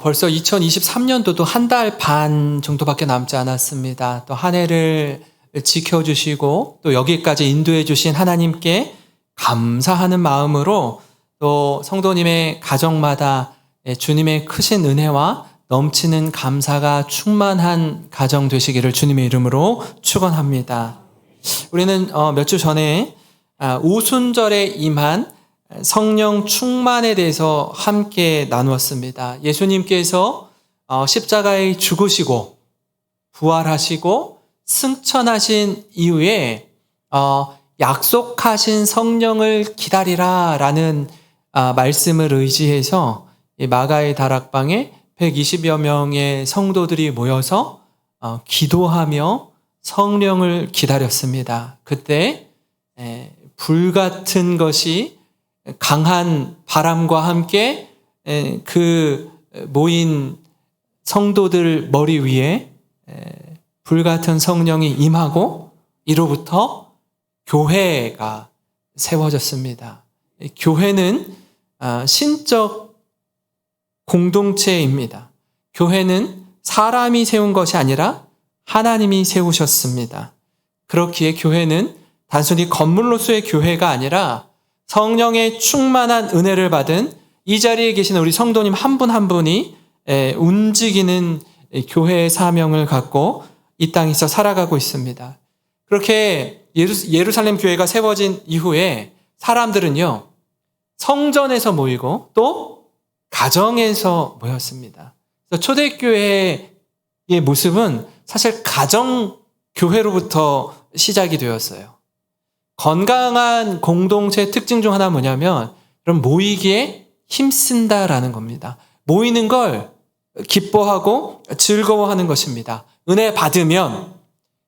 벌써 2023년도도 한 달 반 정도밖에 남지 않았습니다. 또 한 해를 지켜주시고 또 여기까지 인도해 주신 하나님께 감사하는 마음으로 또 성도님의 가정마다 주님의 크신 은혜와 넘치는 감사가 충만한 가정 되시기를 주님의 이름으로 축원합니다. 우리는 몇 주 전에 오순절에 임한 성령 충만에 대해서 함께 나누었습니다. 예수님께서 십자가에 죽으시고 부활하시고 승천하신 이후에 약속하신 성령을 기다리라 라는 말씀을 의지해서 마가의 다락방에 120여 명의 성도들이 모여서 기도하며 성령을 기다렸습니다. 그때 불같은 것이 강한 바람과 함께 그 모인 성도들 머리 위에 불같은 성령이 임하고 이로부터 교회가 세워졌습니다. 교회는 신적 공동체입니다. 교회는 사람이 세운 것이 아니라 하나님이 세우셨습니다. 그렇기에 교회는 단순히 건물로서의 교회가 아니라 성령의 충만한 은혜를 받은 이 자리에 계신 우리 성도님 한 분 한 분이 움직이는 교회의 사명을 갖고 이 땅에서 살아가고 있습니다. 그렇게 예루살렘 교회가 세워진 이후에 사람들은요, 성전에서 모이고 또 가정에서 모였습니다. 그래서 초대교회의 모습은 사실 가정교회로부터 시작이 되었어요. 건강한 공동체의 특징 중 하나는 뭐냐면 그럼 모이기에 힘쓴다라는 겁니다. 모이는 걸 기뻐하고 즐거워하는 것입니다. 은혜 받으면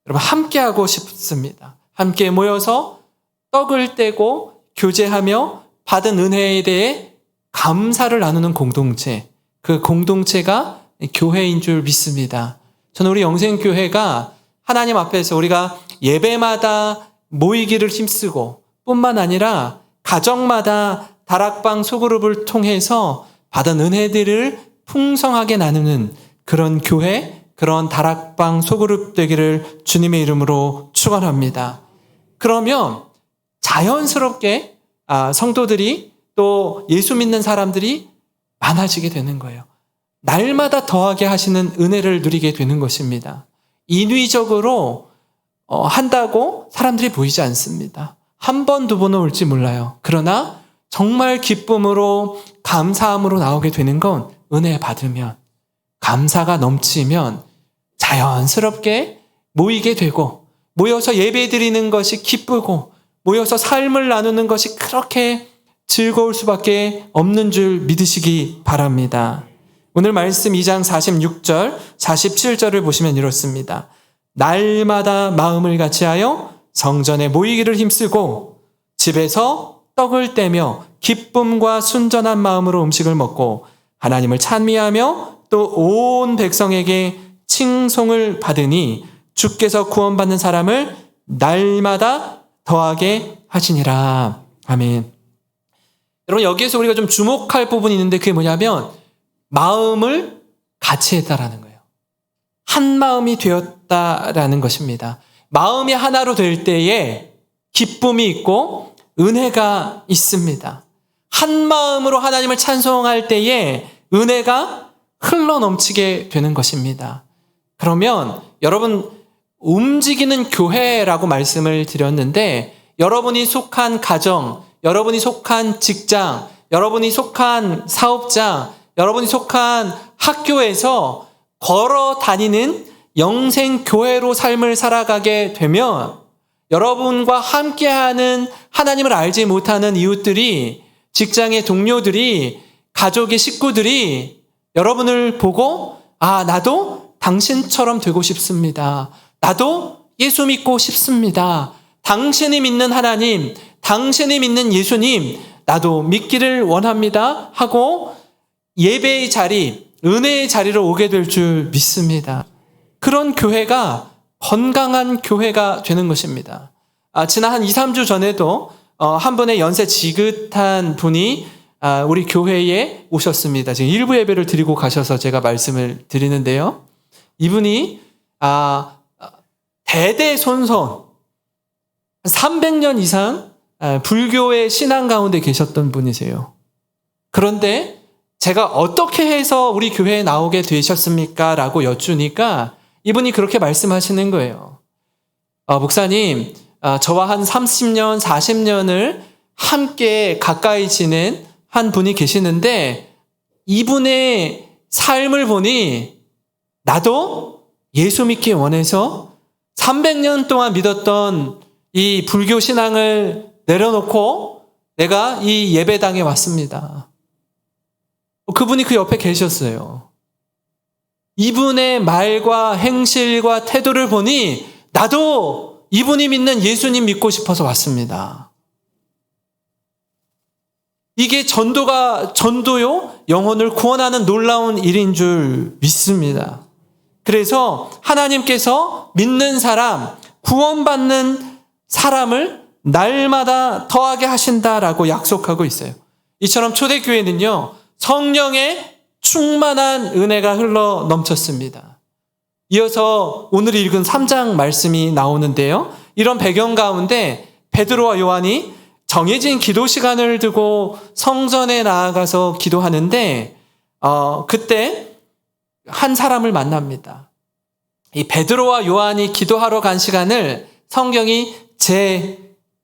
여러분 함께하고 싶습니다. 함께 모여서 떡을 떼고 교제하며 받은 은혜에 대해 감사를 나누는 공동체, 그 공동체가 교회인 줄 믿습니다. 저는 우리 영생교회가 하나님 앞에서 우리가 예배마다 모이기를 힘쓰고 뿐만 아니라 가정마다 다락방 소그룹을 통해서 받은 은혜들을 풍성하게 나누는 그런 교회, 그런 다락방 소그룹 되기를 주님의 이름으로 축원합니다. 그러면 자연스럽게 성도들이 또 예수 믿는 사람들이 많아지게 되는 거예요. 날마다 더하게 하시는 은혜를 누리게 되는 것입니다. 인위적으로 한다고 사람들이 보이지 않습니다. 한 번, 두 번은 올지 몰라요. 그러나 정말 기쁨으로 감사함으로 나오게 되는 건 은혜 받으면, 감사가 넘치면 자연스럽게 모이게 되고, 모여서 예배 드리는 것이 기쁘고, 모여서 삶을 나누는 것이 그렇게 즐거울 수밖에 없는 줄 믿으시기 바랍니다. 오늘 말씀 2장 46절, 47절을 보시면 이렇습니다. 날마다 마음을 같이하여 성전에 모이기를 힘쓰고 집에서 떡을 떼며 기쁨과 순전한 마음으로 음식을 먹고 하나님을 찬미하며 또 온 백성에게 칭송을 받으니 주께서 구원받는 사람을 날마다 더하게 하시니라. 아멘. 여러분, 여기에서 우리가 좀 주목할 부분이 있는데 그게 뭐냐면 마음을 같이 했다라는 거예요. 한 마음이 되었다라는 것입니다. 마음이 하나로 될 때에 기쁨이 있고 은혜가 있습니다. 한 마음으로 하나님을 찬송할 때에 은혜가 흘러넘치게 되는 것입니다. 그러면 여러분, 움직이는 교회라고 말씀을 드렸는데 여러분이 속한 가정, 여러분이 속한 직장, 여러분이 속한 사업장, 여러분이 속한 학교에서 걸어 다니는 영생교회로 삶을 살아가게 되면 여러분과 함께하는 하나님을 알지 못하는 이웃들이, 직장의 동료들이, 가족의 식구들이 여러분을 보고 나도 당신처럼 되고 싶습니다. 나도 예수 믿고 싶습니다. 당신이 믿는 하나님, 당신이 믿는 예수님, 나도 믿기를 원합니다 하고 예배의 자리, 은혜의 자리로 오게 될 줄 믿습니다. 그런 교회가 건강한 교회가 되는 것입니다. 지난 한 2, 3주 전에도 한 분의 연세 지긋한 분이 우리 교회에 오셨습니다. 지금 일부 예배를 드리고 가셔서 제가 말씀을 드리는데요. 이분이 대대손손 300년 이상 불교의 신앙 가운데 계셨던 분이세요. 그런데 제가 어떻게 해서 우리 교회에 나오게 되셨습니까? 라고 여쭈니까 이분이 그렇게 말씀하시는 거예요. 목사님, 저와 한 30년, 40년을 함께 가까이 지낸 한 분이 계시는데 이분의 삶을 보니 나도 예수 믿기 원해서 300년 동안 믿었던 이 불교 신앙을 내려놓고 내가 이 예배당에 왔습니다. 그분이 그 옆에 계셨어요. 이분의 말과 행실과 태도를 보니 나도 이분이 믿는 예수님 믿고 싶어서 왔습니다. 이게 전도요, 영혼을 구원하는 놀라운 일인 줄 믿습니다. 그래서 하나님께서 믿는 사람, 구원받는 사람을 날마다 더하게 하신다라고 약속하고 있어요. 이처럼 초대교회는요, 성령의 충만한 은혜가 흘러 넘쳤습니다. 이어서 오늘 읽은 3장 말씀이 나오는데요. 이런 배경 가운데 베드로와 요한이 정해진 기도 시간을 두고 성전에 나아가서 기도하는데 그때 한 사람을 만납니다. 이 베드로와 요한이 기도하러 간 시간을 성경이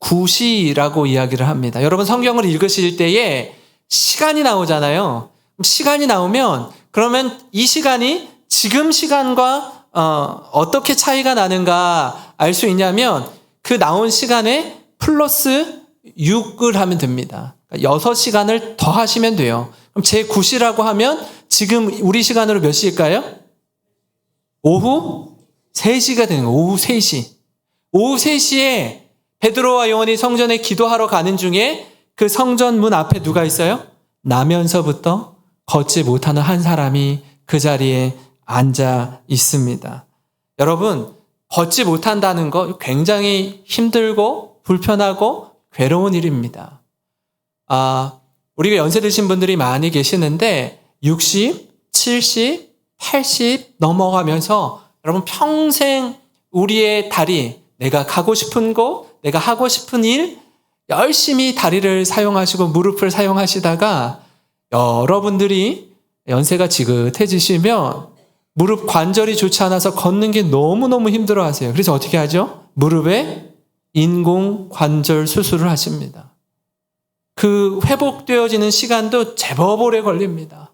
제9시라고 이야기를 합니다. 여러분 성경을 읽으실 때에 시간이 나오잖아요. 시간이 나오면 그러면 이 시간이 지금 시간과 어떻게 차이가 나는가 알 수 있냐면 그 나온 시간에 플러스 6을 하면 됩니다. 그러니까 6시간을 더 하시면 돼요. 그럼 제9시라고 하면 지금 우리 시간으로 몇 시일까요? 오후 3시가 되는 거예요. 오후 3시. 오후 3시에 베드로와 요한이 성전에 기도하러 가는 중에 그 성전 문 앞에 누가 있어요? 나면서부터 걷지 못하는 한 사람이 그 자리에 앉아 있습니다. 여러분, 걷지 못한다는 거 굉장히 힘들고 불편하고 괴로운 일입니다. 우리가 연세 드신 분들이 많이 계시는데 60, 70, 80 넘어가면서 여러분 평생 우리의 다리, 내가 가고 싶은 곳, 내가 하고 싶은 일, 열심히 다리를 사용하시고 무릎을 사용하시다가 여러분들이 연세가 지긋해지시면 무릎 관절이 좋지 않아서 걷는 게 너무너무 힘들어 하세요. 그래서 어떻게 하죠? 무릎에 인공 관절 수술을 하십니다. 그 회복되어지는 시간도 제법 오래 걸립니다.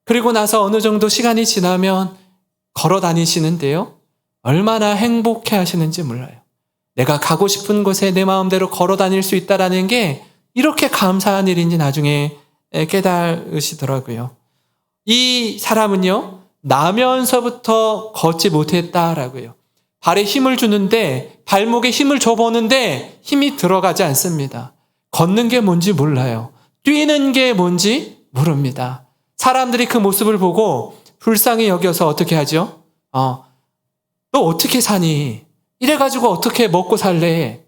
그리고 나서 어느 정도 시간이 지나면 걸어 다니시는데요. 얼마나 행복해 하시는지 몰라요. 내가 가고 싶은 곳에 내 마음대로 걸어 다닐 수 있다는 게 이렇게 감사한 일인지 나중에 깨달으시더라고요. 이 사람은요, 나면서부터 걷지 못했다라고요. 발에 힘을 주는데, 발목에 힘을 줘보는데 힘이 들어가지 않습니다. 걷는 게 뭔지 몰라요. 뛰는 게 뭔지 모릅니다. 사람들이 그 모습을 보고 불쌍히 여겨서 어떻게 하죠? 너 어떻게 사니? 이래가지고 어떻게 먹고 살래?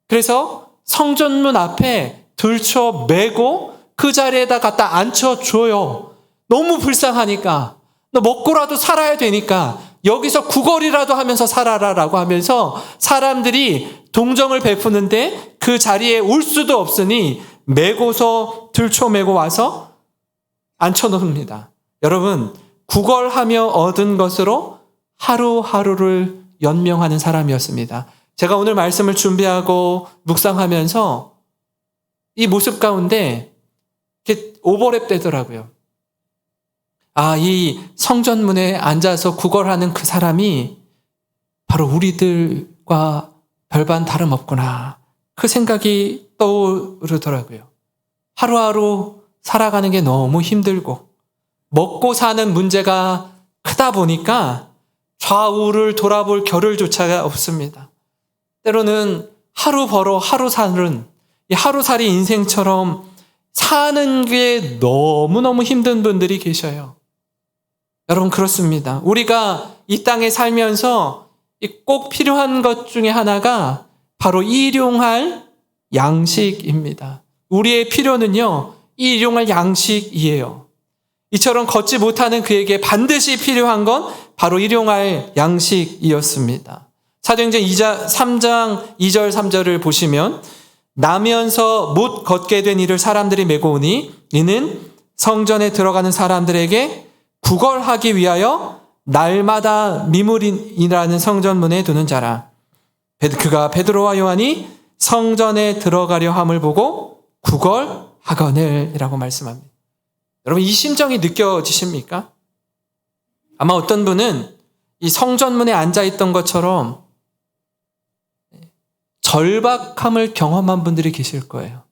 그래서 성전문 앞에 들쳐 매고 그 자리에다 갖다 앉혀줘요. 너무 불쌍하니까. 너 먹고라도 살아야 되니까 여기서 구걸이라도 하면서 살아라라고 하면서 사람들이 동정을 베푸는데 그 자리에 올 수도 없으니 매고서 들쳐매고 와서 앉혀놓습니다. 여러분, 구걸하며 얻은 것으로 하루하루를 연명하는 사람이었습니다. 제가 오늘 말씀을 준비하고 묵상하면서 이 모습 가운데 이렇게 오버랩 되더라고요. 이 성전문에 앉아서 구걸하는 그 사람이 바로 우리들과 별반 다름없구나. 그 생각이 떠오르더라고요. 하루하루 살아가는 게 너무 힘들고 먹고 사는 문제가 크다 보니까 좌우를 돌아볼 겨를조차 없습니다. 때로는 하루 벌어 하루 사는 이 하루살이 인생처럼 사는 게 너무너무 힘든 분들이 계셔요. 여러분 그렇습니다. 우리가 이 땅에 살면서 꼭 필요한 것 중에 하나가 바로 일용할 양식입니다. 우리의 필요는요, 이 일용할 양식이에요. 이처럼 걷지 못하는 그에게 반드시 필요한 건 바로 일용할 양식이었습니다. 사도행전 3장 2절 3절을 보시면 나면서 못 걷게 된 이를 사람들이 메고 오니 이는 성전에 들어가는 사람들에게 구걸하기 위하여 날마다 미물이라는 성전문에 두는 자라. 그가 베드로와 요한이 성전에 들어가려 함을 보고 구걸하거늘 이라고 말씀합니다. 여러분, 이 심정이 느껴지십니까? 아마 어떤 분은 이 성전문에 앉아있던 것처럼 절박함을 경험한 분들이 계실 거예요.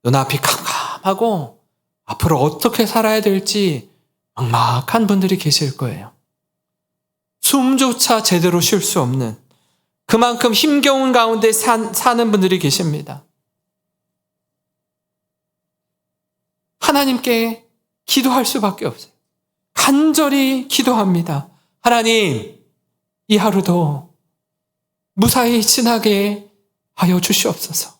눈앞이 캄캄하고 앞으로 어떻게 살아야 될지 막막한 분들이 계실 거예요. 숨조차 제대로 쉴 수 없는, 그만큼 힘겨운 가운데 사는 분들이 계십니다. 하나님께 기도할 수밖에 없어요. 간절히 기도합니다. 하나님, 이 하루도 무사히 지나게 하여 주시옵소서.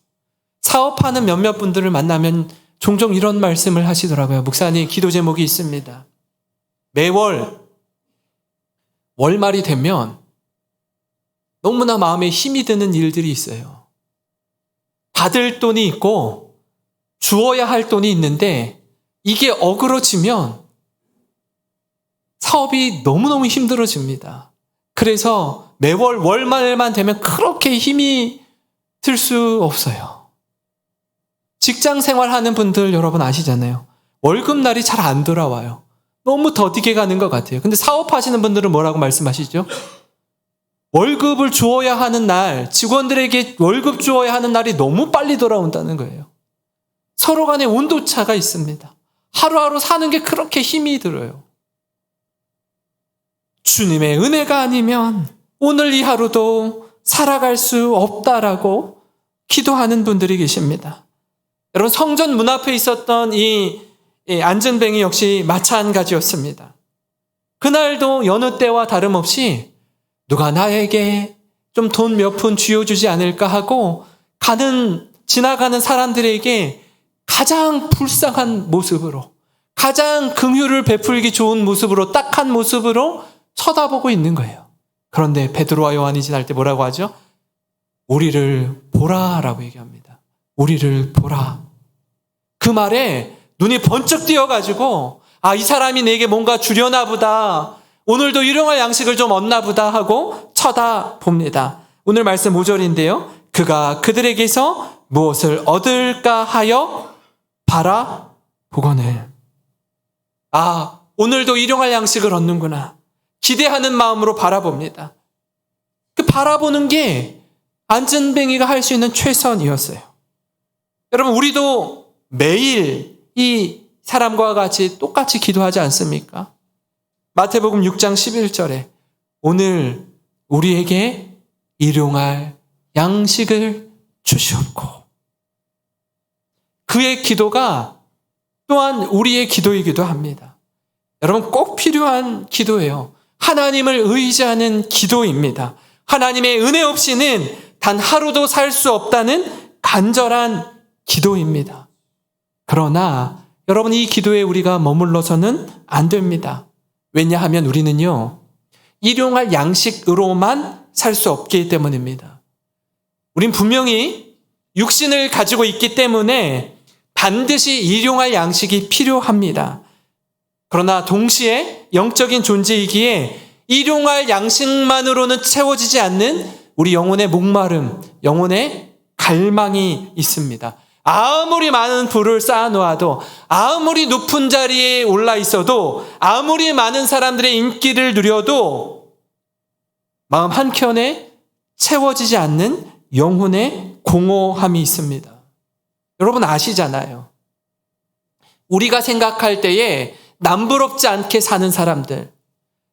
사업하는 몇몇 분들을 만나면 종종 이런 말씀을 하시더라고요. 목사님, 기도 제목이 있습니다. 매월 월말이 되면 너무나 마음에 힘이 드는 일들이 있어요. 받을 돈이 있고 주어야 할 돈이 있는데 이게 어그러지면 사업이 너무너무 힘들어집니다. 그래서 매월 월말만 되면 그렇게 힘이 들 수 없어요. 직장 생활하는 분들 여러분 아시잖아요. 월급날이 잘 안 돌아와요. 너무 더디게 가는 것 같아요. 근데 사업하시는 분들은 뭐라고 말씀하시죠? 월급을 주어야 하는 날, 직원들에게 월급 주어야 하는 날이 너무 빨리 돌아온다는 거예요. 서로 간에 온도차가 있습니다. 하루하루 사는 게 그렇게 힘이 들어요. 주님의 은혜가 아니면 오늘 이 하루도 살아갈 수 없다라고 기도하는 분들이 계십니다. 여러분, 성전 문 앞에 있었던 이 안전뱅이 역시 마찬가지였습니다. 그날도 여느 때와 다름없이 누가 나에게 좀 돈 몇 푼 쥐어주지 않을까 하고 지나가는 사람들에게 가장 불쌍한 모습으로, 가장 긍휼을 베풀기 좋은 모습으로, 딱한 모습으로 쳐다보고 있는 거예요. 그런데 베드로와 요한이 지날 때 뭐라고 하죠? 우리를 보라라고 얘기합니다. 우리를 보라. 그 말에 눈이 번쩍 띄어가지고 이 사람이 내게 뭔가 주려나 보다, 오늘도 일용할 양식을 좀 얻나 보다 하고 쳐다봅니다. 오늘 말씀 5절인데요. 그가 그들에게서 무엇을 얻을까 하여 바라보거늘. 오늘도 일용할 양식을 얻는구나. 기대하는 마음으로 바라봅니다. 그 바라보는 게 안전뱅이가 할 수 있는 최선이었어요. 여러분, 우리도 매일 이 사람과 같이 똑같이 기도하지 않습니까? 마태복음 6장 11절에 오늘 우리에게 일용할 양식을 주시옵고. 그의 기도가 또한 우리의 기도이기도 합니다. 여러분, 꼭 필요한 기도예요. 하나님을 의지하는 기도입니다. 하나님의 은혜 없이는 단 하루도 살 수 없다는 간절한 기도입니다. 그러나 여러분, 이 기도에 우리가 머물러서는 안 됩니다. 왜냐하면 우리는요, 일용할 양식으로만 살 수 없기 때문입니다. 우린 분명히 육신을 가지고 있기 때문에 반드시 일용할 양식이 필요합니다. 그러나 동시에 영적인 존재이기에 일용할 양식만으로는 채워지지 않는 우리 영혼의 목마름, 영혼의 갈망이 있습니다. 아무리 많은 부를 쌓아놓아도, 아무리 높은 자리에 올라 있어도, 아무리 많은 사람들의 인기를 누려도 마음 한켠에 채워지지 않는 영혼의 공허함이 있습니다. 여러분 아시잖아요. 우리가 생각할 때에 남부럽지 않게 사는 사람들,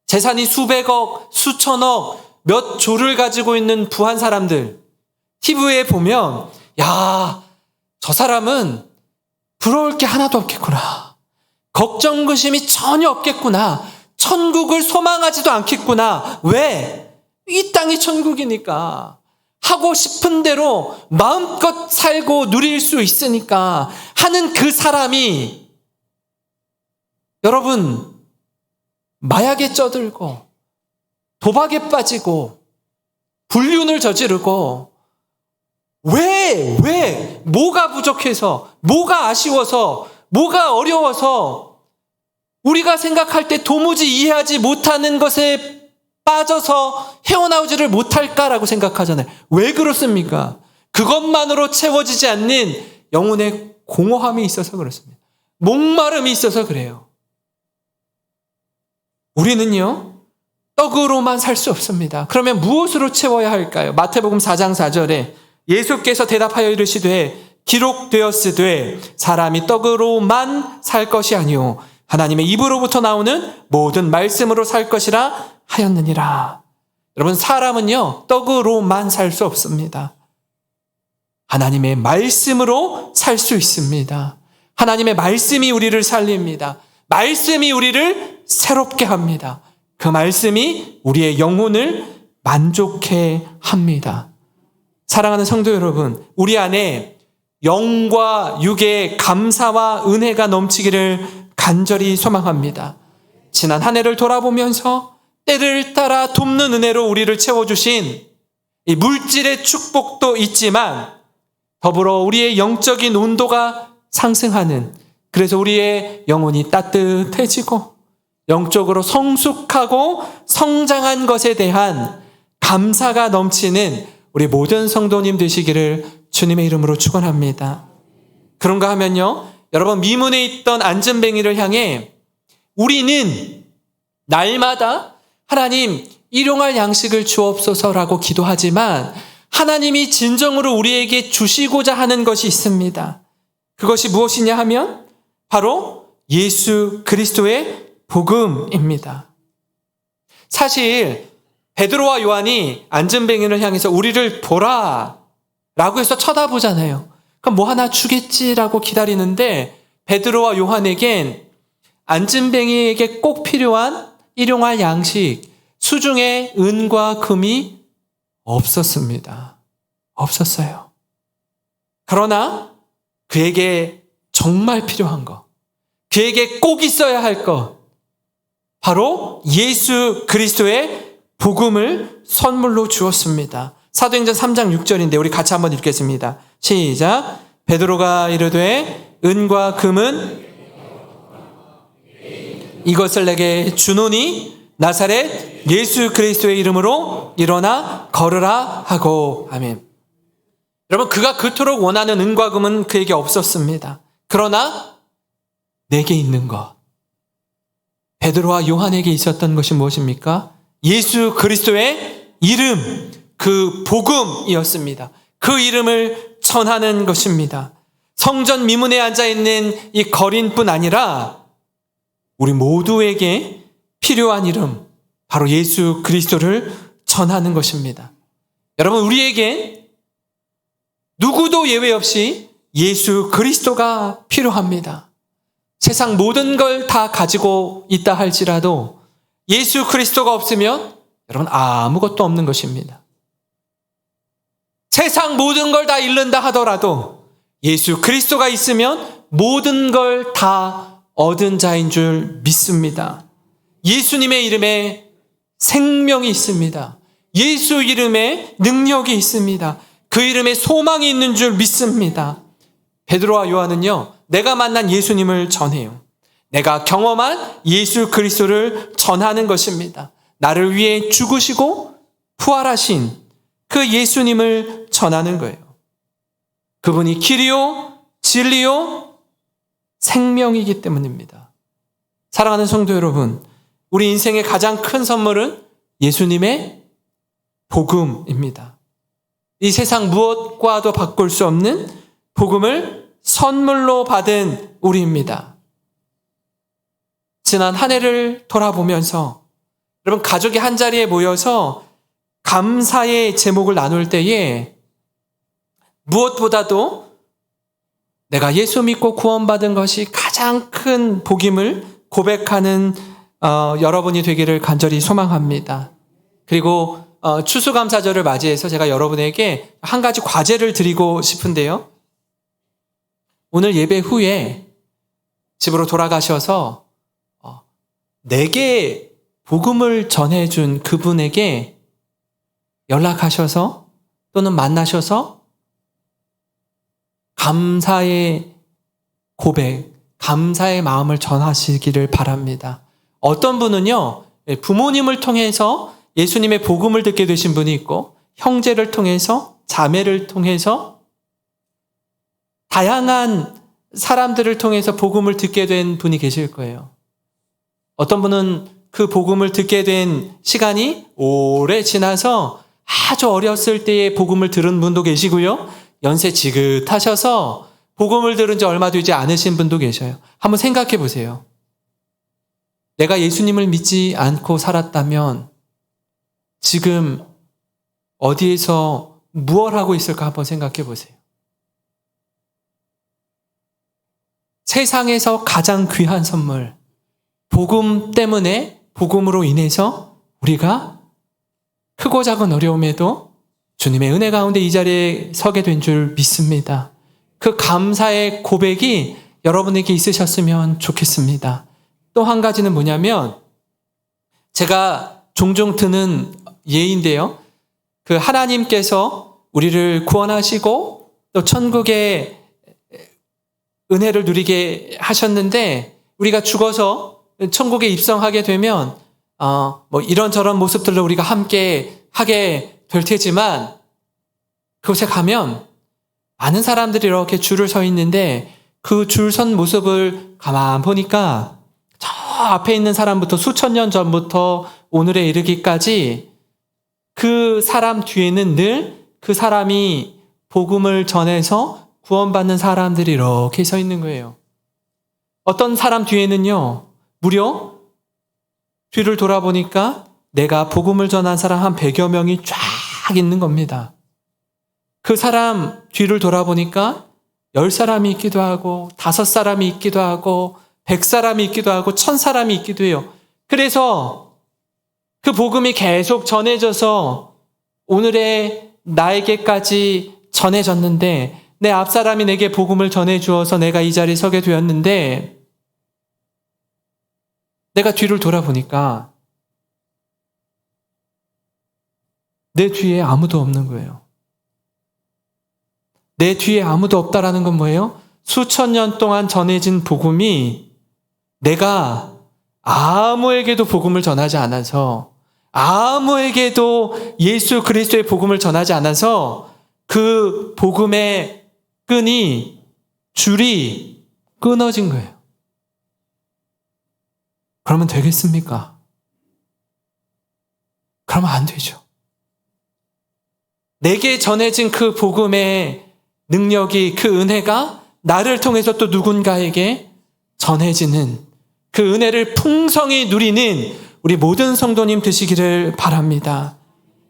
재산이 수백억, 수천억, 몇 조를 가지고 있는 부한 사람들, TV에 보면 저 사람은 부러울 게 하나도 없겠구나. 걱정, 근심이 전혀 없겠구나. 천국을 소망하지도 않겠구나. 왜? 이 땅이 천국이니까. 하고 싶은 대로 마음껏 살고 누릴 수 있으니까 하는 그 사람이 여러분 마약에 쩌들고 도박에 빠지고 불륜을 저지르고 왜 뭐가 부족해서 뭐가 아쉬워서 뭐가 어려워서 우리가 생각할 때 도무지 이해하지 못하는 것에 빠져서 헤어나오지를 못할까라고 생각하잖아요. 왜 그렇습니까? 그것만으로 채워지지 않는 영혼의 공허함이 있어서 그렇습니다. 목마름이 있어서 그래요. 우리는요, 떡으로만 살 수 없습니다. 그러면 무엇으로 채워야 할까요? 마태복음 4장 4절에 예수께서 대답하여 이르시되 기록되었으되 사람이 떡으로만 살 것이 아니오 하나님의 입으로부터 나오는 모든 말씀으로 살 것이라 하였느니라. 여러분, 사람은요 떡으로만 살 수 없습니다. 하나님의 말씀으로 살 수 있습니다. 하나님의 말씀이 우리를 살립니다. 말씀이 우리를 새롭게 합니다. 그 말씀이 우리의 영혼을 만족해 합니다. 사랑하는 성도 여러분, 우리 안에 영과 육의 감사와 은혜가 넘치기를 간절히 소망합니다. 지난 한 해를 돌아보면서 때를 따라 돕는 은혜로 우리를 채워주신 이 물질의 축복도 있지만 더불어 우리의 영적인 온도가 상승하는, 그래서 우리의 영혼이 따뜻해지고 영적으로 성숙하고 성장한 것에 대한 감사가 넘치는 우리 모든 성도님 되시기를 주님의 이름으로 축원합니다. 그런가 하면요, 여러분, 미문에 있던 안전뱅이를 향해 우리는 날마다 하나님 일용할 양식을 주옵소서라고 기도하지만 하나님이 진정으로 우리에게 주시고자 하는 것이 있습니다. 그것이 무엇이냐 하면 바로 예수 그리스도의 복음입니다. 사실 베드로와 요한이 안전뱅이를 향해서 우리를 보라 라고 해서 쳐다보잖아요. 그럼 뭐 하나 주겠지라고 기다리는데 베드로와 요한에겐 안전뱅이에게 꼭 필요한 일용할 양식, 수중에 은과 금이 없었습니다. 없었어요. 그러나 그에게 정말 필요한 것, 그에게 꼭 있어야 할 것, 바로 예수 그리스도의 복음을 선물로 주었습니다. 사도행전 3장 6절인데 우리 같이 한번 읽겠습니다. 시작. 베드로가 이르되 은과 금은 이것을 내게 주노니 나사렛 예수 그리스도의 이름으로 일어나 걸으라 하고. 아멘. 여러분, 그가 그토록 원하는 은과 금은 그에게 없었습니다. 그러나 내게 있는 것, 베드로와 요한에게 있었던 것이 무엇입니까? 예수 그리스도의 이름, 그 복음이었습니다. 그 이름을 전하는 것입니다. 성전 미문에 앉아있는 이 거린뿐 아니라 우리 모두에게 필요한 이름, 바로 예수 그리스도를 전하는 것입니다. 여러분, 우리에게 누구도 예외 없이 예수 그리스도가 필요합니다. 세상 모든 걸 다 가지고 있다 할지라도 예수 그리스도가 없으면 여러분 아무것도 없는 것입니다. 세상 모든 걸 다 잃는다 하더라도 예수 그리스도가 있으면 모든 걸 다 얻은 자인 줄 믿습니다. 예수님의 이름에 생명이 있습니다. 예수 이름에 능력이 있습니다. 그 이름에 소망이 있는 줄 믿습니다. 베드로와 요한은요, 내가 만난 예수님을 전해요. 내가 경험한 예수 그리스도를 전하는 것입니다. 나를 위해 죽으시고 부활하신 그 예수님을 전하는 거예요. 그분이 길이요, 진리요, 생명이기 때문입니다. 사랑하는 성도 여러분, 우리 인생의 가장 큰 선물은 예수님의 복음입니다. 이 세상 무엇과도 바꿀 수 없는 복음을 선물로 받은 우리입니다. 지난 한 해를 돌아보면서 여러분, 가족이 한자리에 모여서 감사의 제목을 나눌 때에 무엇보다도 내가 예수 믿고 구원받은 것이 가장 큰 복임을 고백하는 여러분이 되기를 간절히 소망합니다. 그리고 추수감사절을 맞이해서 제가 여러분에게 한 가지 과제를 드리고 싶은데요. 오늘 예배 후에 집으로 돌아가셔서 내게 복음을 전해준 그분에게 연락하셔서 또는 만나셔서 감사의 고백, 감사의 마음을 전하시기를 바랍니다. 어떤 분은요, 부모님을 통해서 예수님의 복음을 듣게 되신 분이 있고, 형제를 통해서, 자매를 통해서, 다양한 사람들을 통해서 복음을 듣게 된 분이 계실 거예요. 어떤 분은 그 복음을 듣게 된 시간이 오래 지나서 아주 어렸을 때에 복음을 들은 분도 계시고요. 연세 지긋하셔서 복음을 들은 지 얼마 되지 않으신 분도 계셔요. 한번 생각해 보세요. 내가 예수님을 믿지 않고 살았다면 지금 어디에서 무엇 하고 있을까 한번 생각해 보세요. 세상에서 가장 귀한 선물, 복음 때문에, 복음으로 인해서 우리가 크고 작은 어려움에도 주님의 은혜 가운데 이 자리에 서게 된 줄 믿습니다. 그 감사의 고백이 여러분에게 있으셨으면 좋겠습니다. 또 한 가지는 뭐냐면, 제가 종종 드는 예인데요. 그 하나님께서 우리를 구원하시고 또 천국의 은혜를 누리게 하셨는데, 우리가 죽어서 천국에 입성하게 되면 이런저런 모습들로 우리가 함께 하게 될 테지만, 그곳에 가면 많은 사람들이 이렇게 줄을 서 있는데 그 줄 선 모습을 가만 보니까 저 앞에 있는 사람부터 수천 년 전부터 오늘에 이르기까지 그 사람 뒤에는 늘 그 사람이 복음을 전해서 구원받는 사람들이 이렇게 서 있는 거예요. 어떤 사람 뒤에는요, 무려 뒤를 돌아보니까 내가 복음을 전한 사람 한 100여 명이 쫙 있는 겁니다. 그 사람 뒤를 돌아보니까 10사람이 있기도 하고 5사람이 있기도 하고 100사람이 있기도 하고 1000사람이 있기도 해요. 그래서 그 복음이 계속 전해져서 오늘의 나에게까지 전해졌는데, 내 앞사람이 내게 복음을 전해주어서 내가 이 자리에 서게 되었는데, 내가 뒤를 돌아보니까 내 뒤에 아무도 없는 거예요. 내 뒤에 아무도 없다라는 건 뭐예요? 수천 년 동안 전해진 복음이 내가 아무에게도 복음을 전하지 않아서, 아무에게도 예수 그리스도의 복음을 전하지 않아서 그 복음의 줄이 끊어진 거예요. 그러면 되겠습니까? 그러면 안 되죠. 내게 전해진 그 복음의 능력이, 그 은혜가 나를 통해서 또 누군가에게 전해지는, 그 은혜를 풍성히 누리는 우리 모든 성도님 되시기를 바랍니다.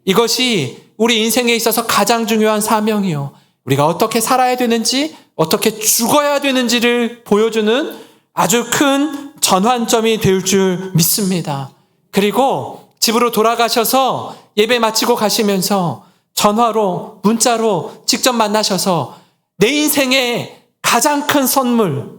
이것이 우리 인생에 있어서 가장 중요한 사명이요, 우리가 어떻게 살아야 되는지, 어떻게 죽어야 되는지를 보여주는 아주 큰 전환점이 될 줄 믿습니다. 그리고 집으로 돌아가셔서 예배 마치고 가시면서 전화로, 문자로 직접 만나셔서 내 인생의 가장 큰 선물,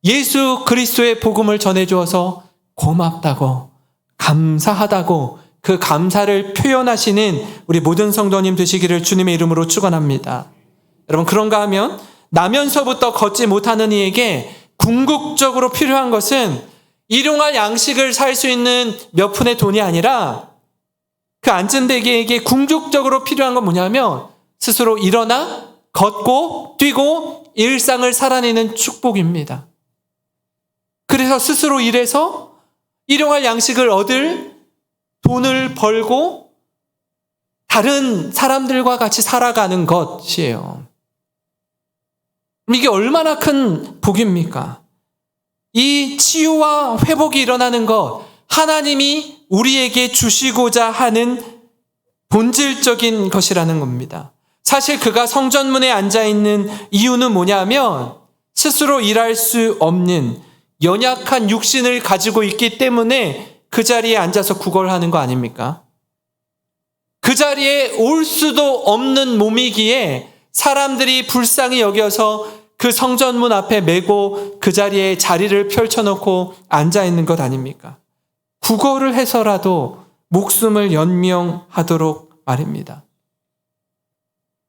예수 그리스도의 복음을 전해주어서 고맙다고, 감사하다고, 그 감사를 표현하시는 우리 모든 성도님 되시기를 주님의 이름으로 축원합니다. 여러분, 그런가 하면 나면서부터 걷지 못하는 이에게 궁극적으로 필요한 것은 일용할 양식을 살 수 있는 몇 푼의 돈이 아니라, 그 앉은 대개에게 궁극적으로 필요한 건 뭐냐면 스스로 일어나 걷고 뛰고 일상을 살아내는 축복입니다. 그래서 스스로 일해서 일용할 양식을 얻을 돈을 벌고 다른 사람들과 같이 살아가는 것이에요. 이게 얼마나 큰 복입니까? 이 치유와 회복이 일어나는 것, 하나님이 우리에게 주시고자 하는 본질적인 것이라는 겁니다. 사실 그가 성전문에 앉아있는 이유는 뭐냐면 스스로 일할 수 없는 연약한 육신을 가지고 있기 때문에 그 자리에 앉아서 구걸하는 거 아닙니까? 그 그 자리에 올 수도 없는 몸이기에 사람들이 불쌍히 여겨서 그 성전문 앞에 메고 그 자리에 자리를 펼쳐놓고 앉아있는 것 아닙니까? 구걸을 해서라도 목숨을 연명하도록 말입니다.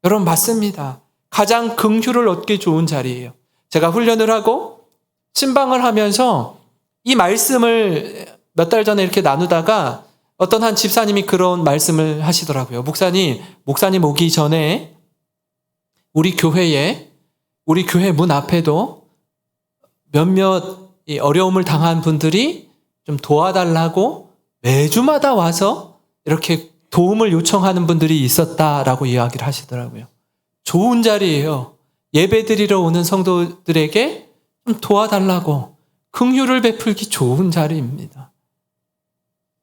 여러분, 맞습니다. 가장 긍휼을 얻기 좋은 자리예요. 제가 훈련을 하고 신방을 하면서 이 말씀을 몇 달 전에 이렇게 나누다가 어떤 한 집사님이 그런 말씀을 하시더라고요. 목사님 오기 전에 우리 교회 문 앞에도 몇몇 어려움을 당한 분들이 좀 도와달라고 매주마다 와서 이렇게 도움을 요청하는 분들이 있었다라고 이야기를 하시더라고요. 좋은 자리예요. 예배드리러 오는 성도들에게 좀 도와달라고 긍휼을 베풀기 좋은 자리입니다.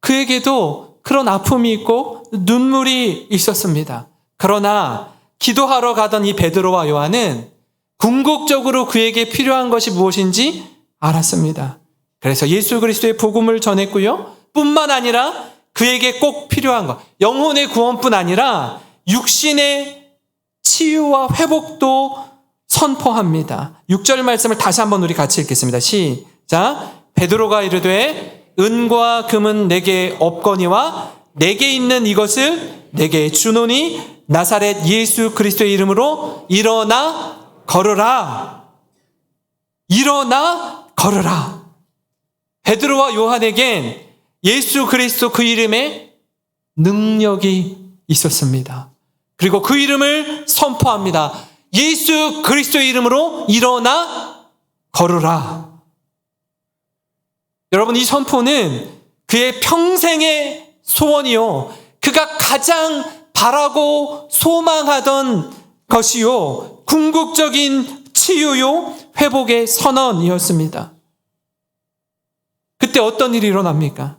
그에게도 그런 아픔이 있고 눈물이 있었습니다. 그러나 기도하러 가던 이 베드로와 요한은 궁극적으로 그에게 필요한 것이 무엇인지 알았습니다. 그래서 예수 그리스도의 복음을 전했고요. 뿐만 아니라 그에게 꼭 필요한 것, 영혼의 구원뿐 아니라 육신의 치유와 회복도 선포합니다. 6절 말씀을 다시 한번 우리 같이 읽겠습니다. 시작. 베드로가 이르되 은과 금은 내게 없거니와 내게 있는 이것을 내게 주노니 나사렛 예수 그리스도의 이름으로 일어나 걸으라. 일어나 걸으라. 베드로와 요한에겐 예수 그리스도 그 이름에 능력이 있었습니다. 그리고 그 이름을 선포합니다. 예수 그리스도의 이름으로 일어나 걸으라. 여러분, 이 선포는 그의 평생의 소원이요, 그가 가장 바라고 소망하던 것이요, 궁극적인 치유요, 회복의 선언이었습니다. 그때 어떤 일이 일어납니까?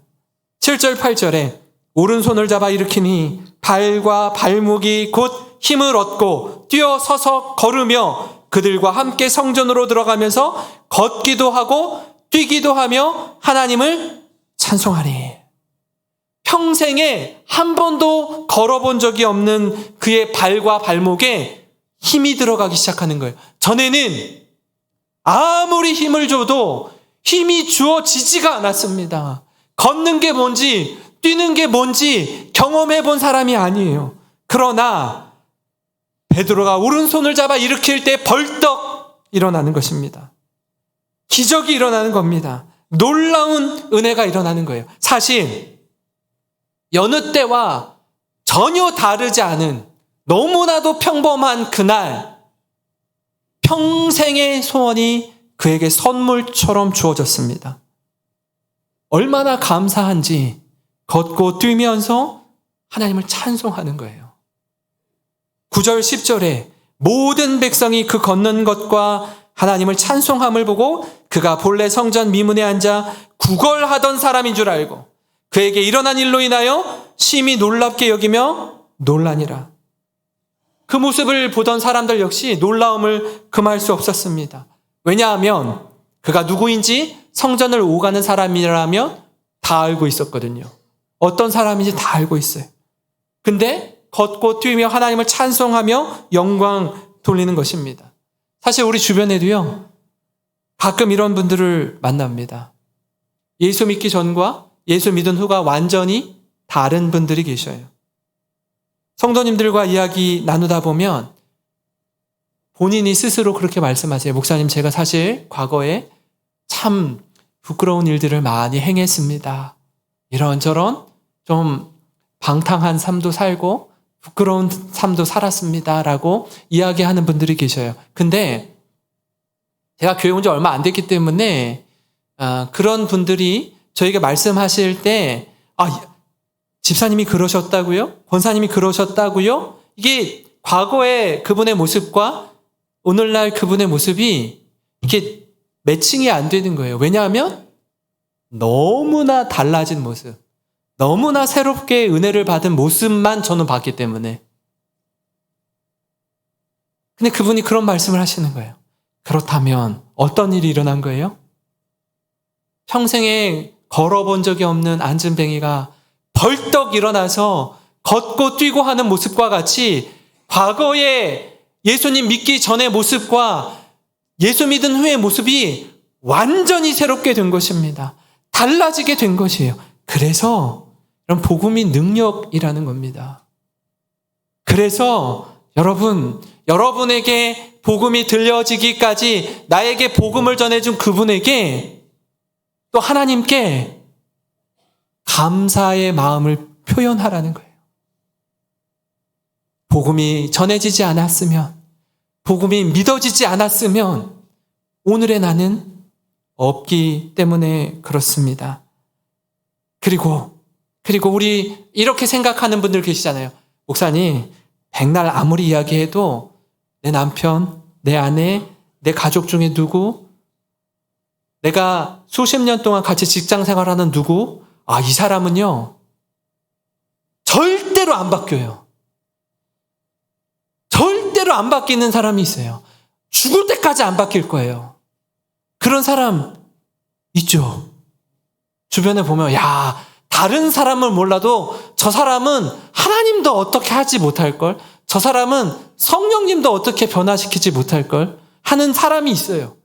7절 8절에 오른손을 잡아 일으키니 발과 발목이 곧 힘을 얻고 뛰어 서서 걸으며 그들과 함께 성전으로 들어가면서 걷기도 하고 뛰기도 하며 하나님을 찬송하니. 평생에 한 번도 걸어본 적이 없는 그의 발과 발목에 힘이 들어가기 시작하는 거예요. 전에는 아무리 힘을 줘도 힘이 주어지지가 않았습니다. 걷는 게 뭔지, 뛰는 게 뭔지 경험해 본 사람이 아니에요. 그러나 베드로가 오른손을 잡아 일으킬 때 벌떡 일어나는 것입니다. 기적이 일어나는 겁니다. 놀라운 은혜가 일어나는 거예요. 사실 여느 때와 전혀 다르지 않은 너무나도 평범한 그날, 평생의 소원이 그에게 선물처럼 주어졌습니다. 얼마나 감사한지 걷고 뛰면서 하나님을 찬송하는 거예요. 9절 10절에 모든 백성이 그 걷는 것과 하나님을 찬송함을 보고 그가 본래 성전 미문에 앉아 구걸하던 사람인 줄 알고 그에게 일어난 일로 인하여 심히 놀랍게 여기며 놀라니라. 그 모습을 보던 사람들 역시 놀라움을 금할 수 없었습니다. 왜냐하면 그가 누구인지 성전을 오가는 사람이라면 다 알고 있었거든요. 어떤 사람인지 다 알고 있어요. 근데 걷고 뛰며 하나님을 찬송하며 영광 돌리는 것입니다. 사실 우리 주변에도요, 가끔 이런 분들을 만납니다. 예수 믿기 전과 예수 믿은 후가 완전히 다른 분들이 계셔요. 성도님들과 이야기 나누다 보면 본인이 스스로 그렇게 말씀하세요. 목사님, 제가 사실 과거에 참 부끄러운 일들을 많이 행했습니다. 이런저런 좀 방탕한 삶도 살고 부끄러운 삶도 살았습니다. 라고 이야기하는 분들이 계셔요. 근데 제가 교회 온 지 얼마 안 됐기 때문에 그런 분들이 저에게 말씀하실 때 집사님이 그러셨다고요? 권사님이 그러셨다고요? 이게 과거의 그분의 모습과 오늘날 그분의 모습이 이렇게 매칭이 안 되는 거예요. 왜냐하면 너무나 달라진 모습, 너무나 새롭게 은혜를 받은 모습만 저는 봤기 때문에. 근데 그분이 그런 말씀을 하시는 거예요. 그렇다면 어떤 일이 일어난 거예요? 평생에 걸어본 적이 없는 안진뱅이가 벌떡 일어나서 걷고 뛰고 하는 모습과 같이 과거에 예수님 믿기 전의 모습과 예수 믿은 후의 모습이 완전히 새롭게 된 것입니다. 달라지게 된 것이에요. 그래서 이런 복음이 능력이라는 겁니다. 그래서 여러분에게 복음이 들려지기까지 나에게 복음을 전해준 그분에게 또 하나님께 감사의 마음을 표현하라는 거예요. 복음이 전해지지 않았으면, 복음이 믿어지지 않았으면 오늘의 나는 없기 때문에 그렇습니다. 그리고 우리 이렇게 생각하는 분들 계시잖아요. 목사님, 백날 아무리 이야기해도 내 남편, 내 아내, 내 가족 중에 누구, 내가 수십 년 동안 같이 직장 생활하는 누구, 이 사람은요 절대로 안 바뀌어요. 절대로 안 바뀌는 사람이 있어요. 죽을 때까지 안 바뀔 거예요. 그런 사람 있죠. 주변에 보면 다른 사람을 몰라도 저 사람은 하나님도 어떻게 하지 못할걸, 저 사람은 성령님도 어떻게 변화시키지 못할걸 하는 사람이 있어요.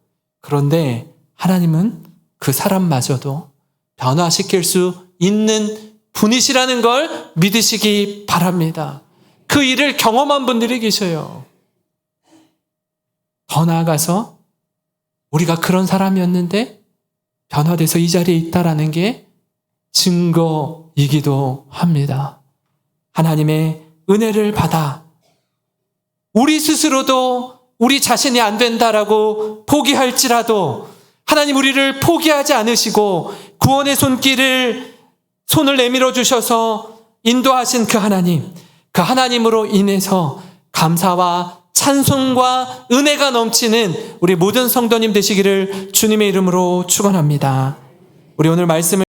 그런데 하나님은 그 사람마저도 변화시킬 수 있는 분이시라는 걸 믿으시기 바랍니다. 그 일을 경험한 분들이 계셔요. 더 나아가서 우리가 그런 사람이었는데 변화돼서 이 자리에 있다라는 게 증거이기도 합니다. 하나님의 은혜를 받아 우리 스스로도 우리 자신이 안 된다라고 포기할지라도 하나님 우리를 포기하지 않으시고 구원의 손을 내밀어 주셔서 인도하신 그 하나님으로 인해서 감사와 찬송과 은혜가 넘치는 우리 모든 성도님 되시기를 주님의 이름으로 축원합니다. 우리 오늘 말씀을